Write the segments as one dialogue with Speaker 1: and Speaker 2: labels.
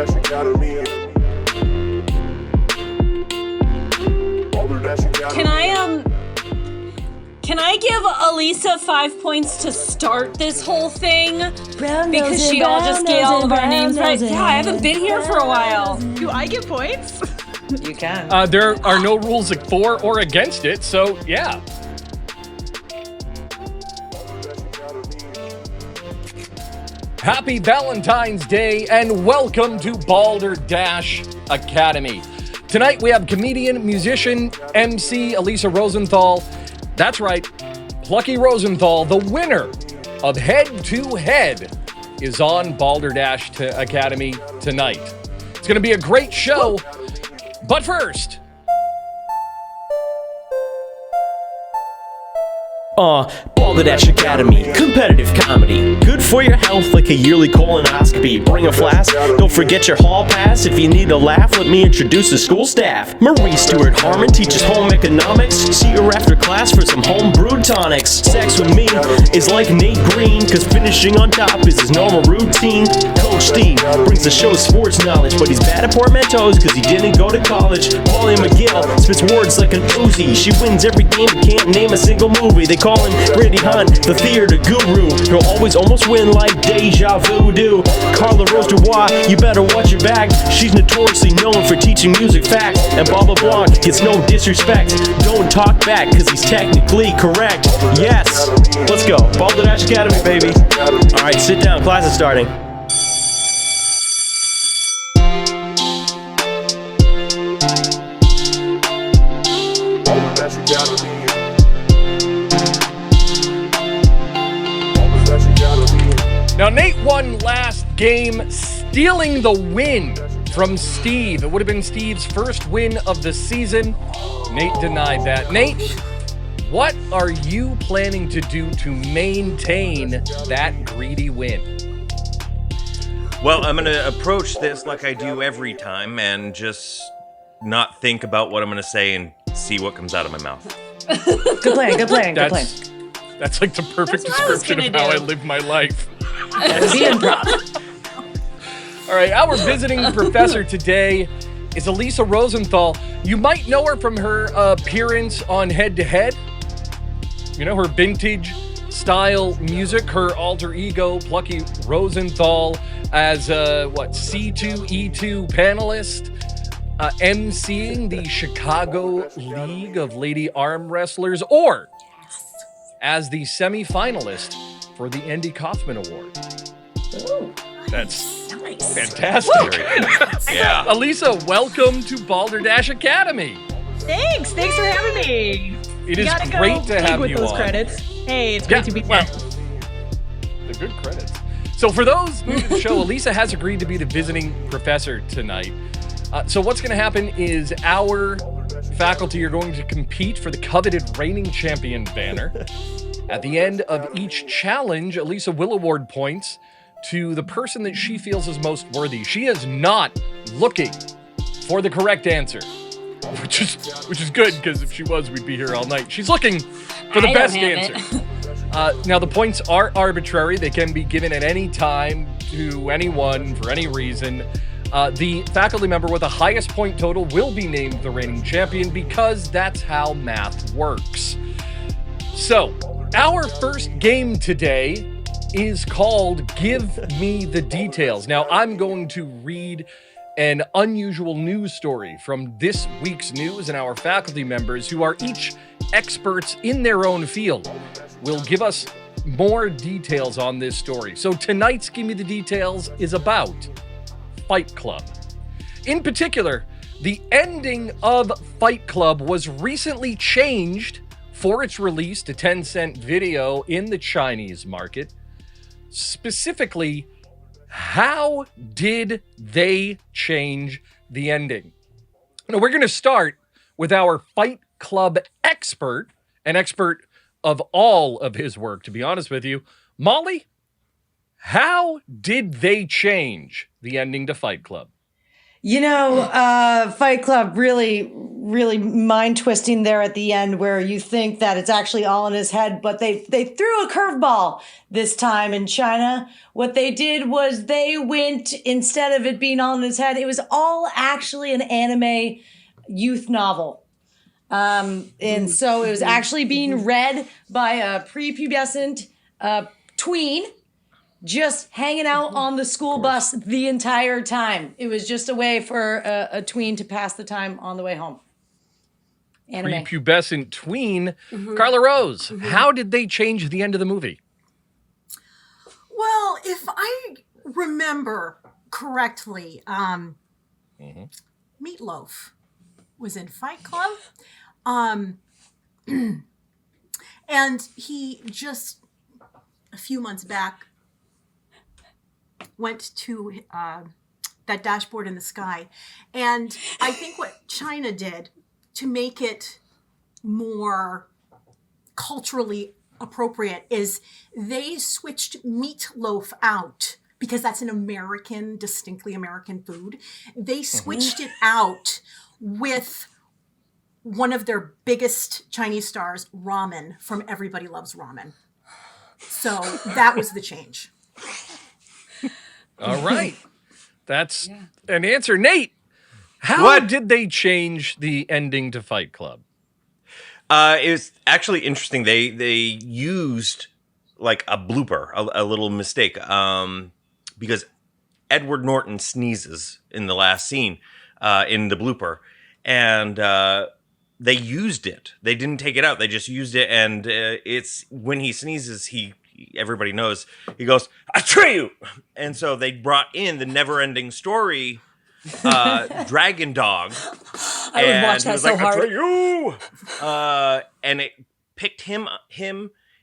Speaker 1: Balderdash Academy. Balderdash Academy.
Speaker 2: Can I give Alisa 5 points to start this whole thing? Because she all just gave all of our names right. Yeah, I haven't been here for a while.
Speaker 3: Do I get points?
Speaker 4: You can.
Speaker 5: There are no rules for or against it, so yeah. Happy Valentine's Day and welcome to Balderdash Academy. Tonight we have comedian, musician, MC Elisa Rosenthal. That's right, Plucky Rosenthal, the winner of Head to Head, is on Balderdash Academy tonight. It's going to be a great show, but first...
Speaker 6: Balderdash Academy, competitive comedy. Good for your health like a yearly colonoscopy. Bring a flask, don't forget your hall pass. If you need a laugh, let me introduce the school staff. Marie Stewart Harmon teaches home economics. See her after class for some home brewed tonics. Sex with me is like Nate Green, cause finishing on top is his normal routine. Coach Steve brings the show's sports knowledge, but he's bad at portmanteaus cause he didn't go to college. Paulie McGill spits words like an Uzi. She wins every game but can't name a single movie. They call him Randy Hunt, the theater guru. He'll always almost win like deja vu do. Carla Rose Dubois, you better watch your back. She's notoriously known for teaching music facts. And Bob LeBlanc gets no disrespect. Don't talk back, cause he's technically correct. Yes, let's go. Balderdash Academy, baby. Alright, sit down, class is starting.
Speaker 1: Balderdash Academy.
Speaker 5: Now, Nate won last game, stealing the win from Steve. It would have been Steve's first win of the season. Nate denied that. Nate, what are you planning to do to maintain that greedy win?
Speaker 7: Well, I'm going to approach this like I do every time and just not think about what I'm going to say and see what comes out of my mouth.
Speaker 4: Good plan, good plan, good plan.
Speaker 5: That's like the perfect description of how I live my life.
Speaker 4: That'd be improv.
Speaker 5: All right, our visiting professor today is Elisa Rosenthal. You might know her from her appearance on Head to Head. You know, her vintage style music, her alter ego, Plucky Rosenthal, as C2E2 panelist, emceeing the Chicago League of Lady Arm Wrestlers, or as the semi-finalist for the Andy Kaufman Award.
Speaker 4: Ooh,
Speaker 5: that's
Speaker 4: nice.
Speaker 5: Fantastic.
Speaker 7: Yeah.
Speaker 5: Elisa, welcome to Balderdash Academy.
Speaker 3: Thanks for having me.
Speaker 5: It is great to have
Speaker 3: with
Speaker 5: you
Speaker 3: those
Speaker 5: on.
Speaker 3: Credits. Hey, it's great to be here.
Speaker 5: The good credits. So for those new to the show, Elisa has agreed to be the visiting professor tonight. So what's going to happen is our faculty are going to compete for the coveted reigning champion banner. At the end of each challenge, Elisa will award points to the person that she feels is most worthy. She is not looking for the correct answer, which is good, because if she was, we'd be here all night. She's looking for the best answer. Now, the points are arbitrary. They can be given at any time to anyone for any reason. The faculty member with the highest point total will be named the reigning champion, because that's how math works. So, our first game today is called Give Me the Details. Now, I'm going to read an unusual news story from this week's news, and our faculty members, who are each experts in their own field, will give us more details on this story. So tonight's Give Me the Details is about Fight Club. In particular, the ending of Fight Club was recently changed for its release to 10-cent video in the Chinese market. Specifically, how did they change the ending? Now, we're going to start with our Fight Club expert, an expert of all of his work, to be honest with you. Molly, how did they change the ending to Fight Club?
Speaker 8: Fight Club really mind twisting there at the end, where you think that it's actually all in his head, but they threw a curveball this time in China. What they did was they went, instead of it being all in his head, it was all actually an anime youth novel. And so it was actually being read by a prepubescent tween, just hanging out on the school bus the entire time. It was just a way for a tween to pass the time on the way home. Anime.
Speaker 5: Prepubescent tween. Carla Rose, how did they change the end of the movie?
Speaker 9: Well, if I remember correctly, Meatloaf was in Fight Club. And he just a few months back went to that dashboard in the sky. And I think what China did to make it more culturally appropriate is they switched meatloaf out, because that's an American, distinctly American food. They switched it out with one of their biggest Chinese stars, ramen, from Everybody Loves Ramen. So that was the change.
Speaker 5: All right. That's an answer. Nate, how did they change the ending to Fight Club?
Speaker 7: It was actually interesting. They used like a blooper, a little mistake, because Edward Norton sneezes in the last scene in the blooper, and they used it. They didn't take it out. They just used it, and it's when he sneezes, everybody knows, he goes, "Atreyu!" And so they brought in the Never-Ending Story dragon dog.
Speaker 2: I would watch that so hard.
Speaker 7: Atreyu! And it picked him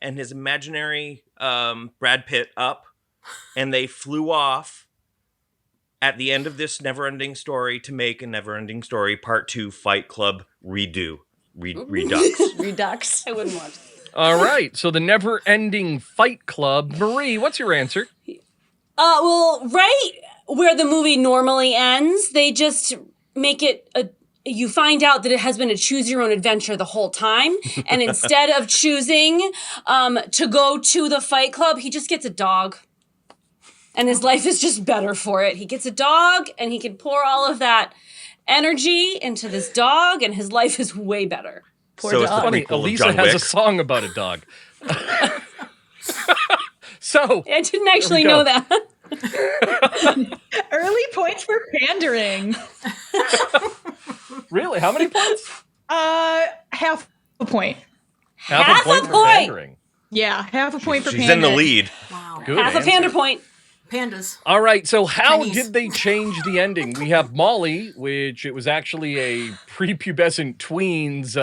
Speaker 7: and his imaginary Brad Pitt up, and they flew off at the end of this Never-Ending Story to make a Never-Ending Story Part 2 Fight Club Redux.
Speaker 8: Redux.
Speaker 2: I wouldn't watch that.
Speaker 5: All right. So the Never-Ending Fight Club. Marie, what's your answer?
Speaker 2: Well, right where the movie normally ends, they just make it you find out that it has been a choose your own adventure the whole time. And instead of choosing to go to the Fight Club, he just gets a dog. And his life is just better for it. He gets a dog, and he can pour all of that energy into this dog, and his life is way better.
Speaker 5: Poor dog. It's funny, Elisa has a song about a dog. So
Speaker 2: I didn't actually know that.
Speaker 3: Early points for pandering.
Speaker 5: Really? How many points?
Speaker 3: Half a point.
Speaker 5: Half a point for pandering.
Speaker 3: Yeah, half a point for
Speaker 7: She's
Speaker 3: pandering.
Speaker 7: in the lead.
Speaker 9: Wow.
Speaker 5: Good
Speaker 2: Half
Speaker 5: answer.
Speaker 2: a panda point.
Speaker 9: Pandas.
Speaker 5: All right, so how
Speaker 9: Chinese.
Speaker 5: did they change the ending? We have Molly, which it was actually a prepubescent tweens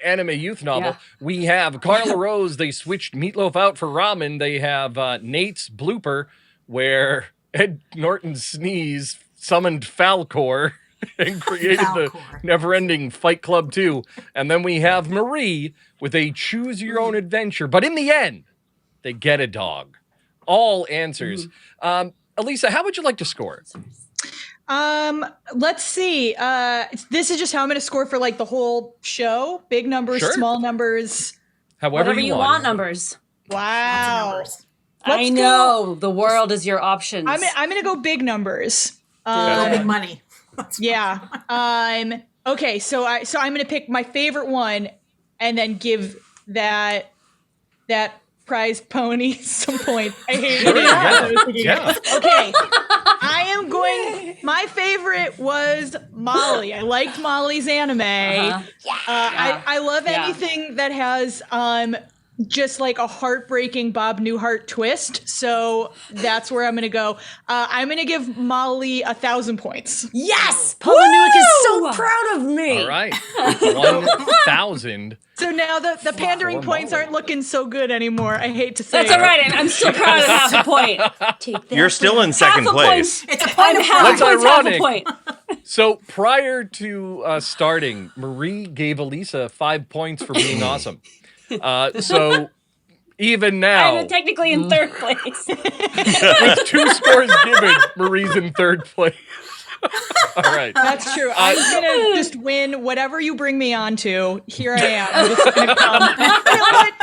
Speaker 5: anime youth novel.
Speaker 2: Yeah.
Speaker 5: We have Carla Rose, they switched Meatloaf out for ramen. They have Nate's blooper, where Ed Norton's sneeze summoned Falcor and created the Never-Ending Fight Club 2. And then we have Marie with a choose your own adventure. But in the end, they get a dog. All answers. Elisa, how would you like to score?
Speaker 3: Let's see. This is just how I'm going to score for like the whole show. Big numbers,
Speaker 5: Sure.
Speaker 3: small numbers.
Speaker 5: However
Speaker 2: Whatever you want numbers.
Speaker 3: Wow.
Speaker 2: I know. The world is your options.
Speaker 3: I'm going to go big numbers.
Speaker 9: Big money.
Speaker 3: Yeah. Okay. So I'm going to pick my favorite one, and then give that prize pony some points. I hate it.
Speaker 5: Yeah.
Speaker 3: Okay. I am going. My favorite was Molly. I liked Molly's anime. I love anything that has just like a heartbreaking Bob Newhart twist. So that's where I'm going to go. I'm going to give Molly 1,000 points.
Speaker 8: Yes! Papa Newick is so proud of me.
Speaker 5: All right. 1,000.
Speaker 3: So now the pandering points aren't looking so good anymore. I hate to say
Speaker 2: That's all right. I'm still proud of half a point.
Speaker 7: You're still in second place.
Speaker 9: It's a point of
Speaker 2: Half a point's half a
Speaker 5: ironic.
Speaker 2: point.
Speaker 5: So prior to starting, Marie gave Elisa 5 points for being awesome. So even now,
Speaker 2: I'm technically in third place.
Speaker 5: with 2 scores given, Marie's in third place. All right.
Speaker 3: That's true. I'm gonna just win whatever you bring me on to. Here I am. I'm just gonna come. You know what?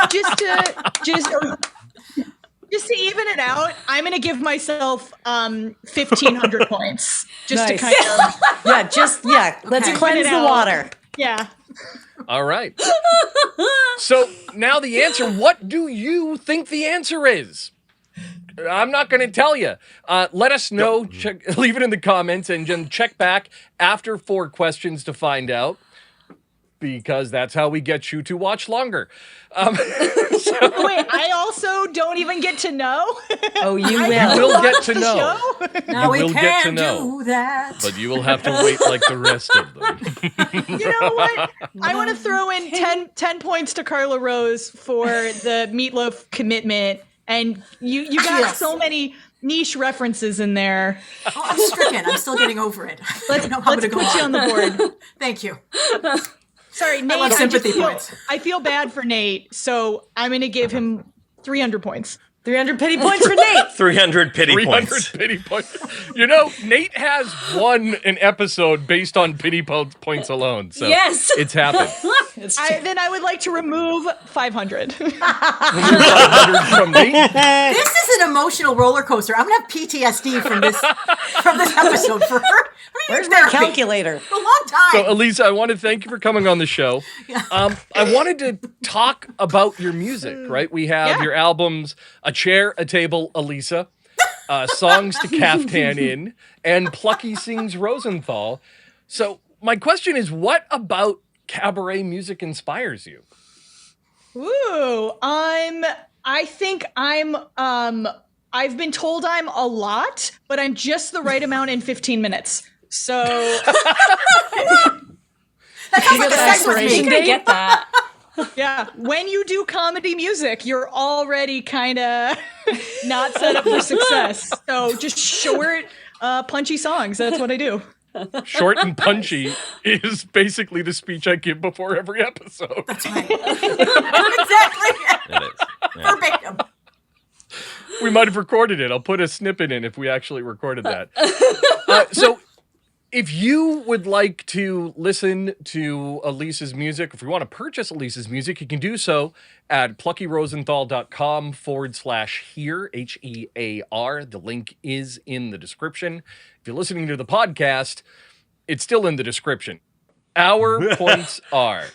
Speaker 3: Just to even it out, I'm gonna give myself 1,500 points. Just to
Speaker 8: Nice.
Speaker 3: kind of
Speaker 8: Let's
Speaker 9: Okay.
Speaker 8: cleanse the water.
Speaker 3: yeah.
Speaker 5: All right. So now the answer. What do you think the answer is? I'm not going to tell you. Let us know. Leave it in the comments and then check back after 4 questions to find out, because that's how we get you to watch longer.
Speaker 3: Wait, I also don't even get to know.
Speaker 8: Oh, you will.
Speaker 5: You will get to
Speaker 3: The
Speaker 5: know.
Speaker 3: show?
Speaker 9: No, we
Speaker 5: will get to
Speaker 9: can't
Speaker 5: know.
Speaker 9: do that.
Speaker 5: But you will have to wait like the rest of them.
Speaker 3: You know what? I want to throw in 10 points to Carla Rose for the Meatloaf commitment. And you got
Speaker 9: Yes.
Speaker 3: so many niche references in there.
Speaker 9: Oh, I'm stricken. I'm still getting over it. I don't know how
Speaker 3: Let's
Speaker 9: to go
Speaker 3: put you on the board.
Speaker 9: Thank you.
Speaker 3: Sorry, Nate.
Speaker 9: love sympathy points.
Speaker 3: I feel bad for Nate, so I'm going to give him 300 points.
Speaker 8: 300 pity points for Nate.
Speaker 7: 300 pity
Speaker 5: 300
Speaker 7: points.
Speaker 5: pity points. You know, Nate has won an episode based on pity points alone. So
Speaker 2: Yes.
Speaker 5: it's happened.
Speaker 3: Then I would like to remove 500.
Speaker 5: 500 from Nate.
Speaker 9: This is an emotional roller coaster. I'm gonna have PTSD from this episode for her.
Speaker 8: Where's my calculator?
Speaker 9: A long time.
Speaker 5: So, Elisa, I want to thank you for coming on the show. I wanted to talk about your music, right? We have your albums, A Chair, A Table, Elisa, Songs to Caftan In, and Plucky Sings Rosenthal. So my question is, what about cabaret music inspires you?
Speaker 3: Ooh, I think I've been told I'm a lot, but I'm just the right amount in 15 minutes. So
Speaker 9: that sounds like a sex with me.
Speaker 2: I get that.
Speaker 3: yeah, when you do comedy music, you're already kind of not set up for success. So just short, punchy songs. That's what I do.
Speaker 5: Short and punchy is basically the speech I give before every episode.
Speaker 9: Exactly.
Speaker 7: It is. Yeah.
Speaker 9: Verbatim.
Speaker 5: We might have recorded it. I'll put a snippet in if we actually recorded that. So if you would like to listen to Elisa's music, if you want to purchase Elisa's music, you can do so at pluckyrosenthal.com/hear, H-E-A-R. The link is in the description. If you're listening to the podcast, it's still in the description. Our points are: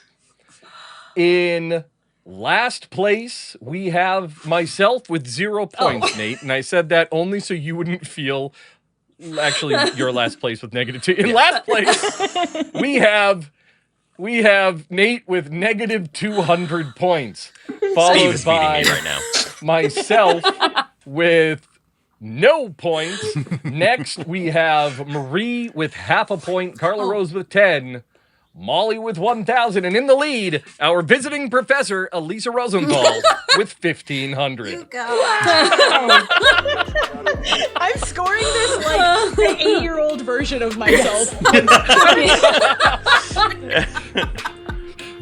Speaker 5: in last place, we have myself with 0 points, Nate. And I said that only so you wouldn't feel... Actually, your last place with -2. In last place, we have Nate with -200 points,
Speaker 7: Steve
Speaker 5: followed
Speaker 7: is beating
Speaker 5: by
Speaker 7: me right now.
Speaker 5: myself with no points. Next, we have Marie with 0.5 point, Carla Rose with 10, Molly with 1,000, and in the lead, our visiting professor, Elisa Rosenthal, with 1,500.
Speaker 9: You go.
Speaker 3: I'm scoring this like the 8-year-old version of myself.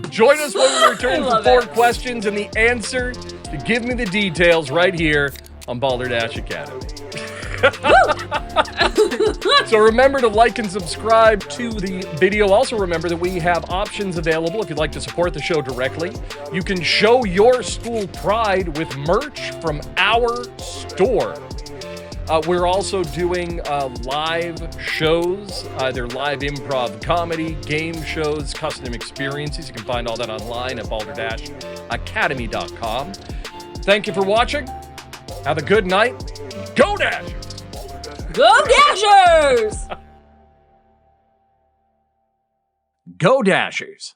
Speaker 5: Join us when we return for 4 questions and the answer to Give Me the Details right here on Balderdash Academy. So remember to like and subscribe to the video. Also remember that we have options available if you'd like to support the show directly. You can show your school pride with merch from our store. We're also doing live shows, either live improv comedy, game shows, custom experiences. You can find all that online at balderdashacademy.com. Thank you for watching. Have a good night. Go Dashers!
Speaker 2: Go Dashers!
Speaker 5: Go Dashers!